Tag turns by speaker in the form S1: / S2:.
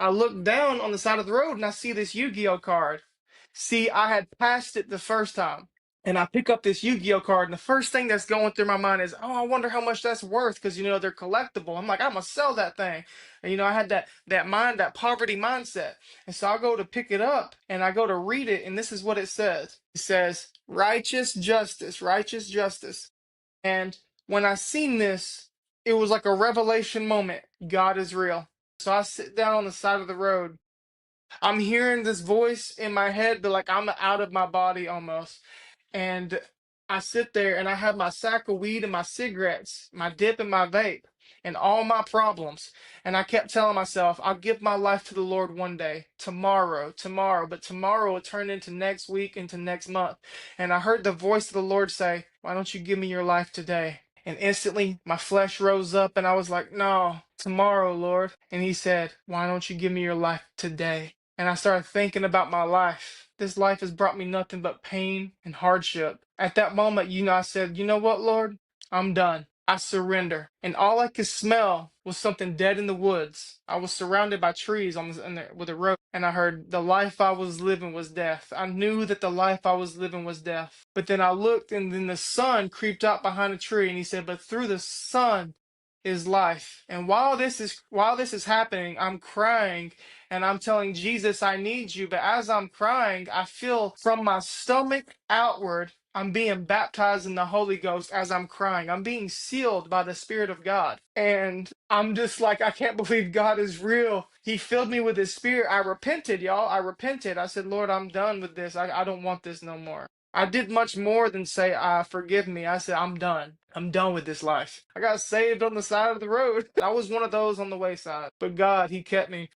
S1: I look down on the side of the road and I see this Yu-Gi-Oh card. See, I had passed it the first time. And I pick up this Yu-Gi-Oh card, and the first thing that's going through my mind is, oh, I wonder how much that's worth, because they're collectible. I'm like, I'm gonna sell that thing. And I had that poverty mindset. And so I go to pick it up and I go to read it, and this is what it says. It says, righteous justice, righteous justice. And when I seen this, it was like a revelation moment. God is real. So I sit down on the side of the road. I'm hearing this voice in my head, but like I'm out of my body almost. And I sit there and I have my sack of weed and my cigarettes, my dip and my vape, and all my problems. And I kept telling myself, I'll give my life to the Lord one day, tomorrow, but tomorrow will turn into next week, into next month. And I heard the voice of the Lord say, why don't you give me your life today? And instantly my flesh rose up and I was like, no, tomorrow, Lord. And he said, why don't you give me your life today? And I started thinking about my life. This life has brought me nothing but pain and hardship. At that moment, I said, you know what, Lord? I'm done. I surrender. And all I could smell was something dead in the woods. I was surrounded by trees with a road, and I heard the life I was living was death. I knew that the life I was living was death. But then I looked, and then the sun creeped out behind a tree, and he said, but through the sun is life. And while this is happening, I'm crying and I'm telling Jesus, I need you. But as I'm crying, I feel from my stomach outward, I'm being baptized in the Holy Ghost as I'm crying. I'm being sealed by the Spirit of God. And I'm just like, I can't believe God is real. He filled me with His Spirit. I repented, y'all. I repented. I said, Lord, I'm done with this. I don't want this no more. I did much more than say, forgive me. I said, I'm done. I'm done with this life. I got saved on the side of the road. I was one of those on the wayside. But God, He kept me.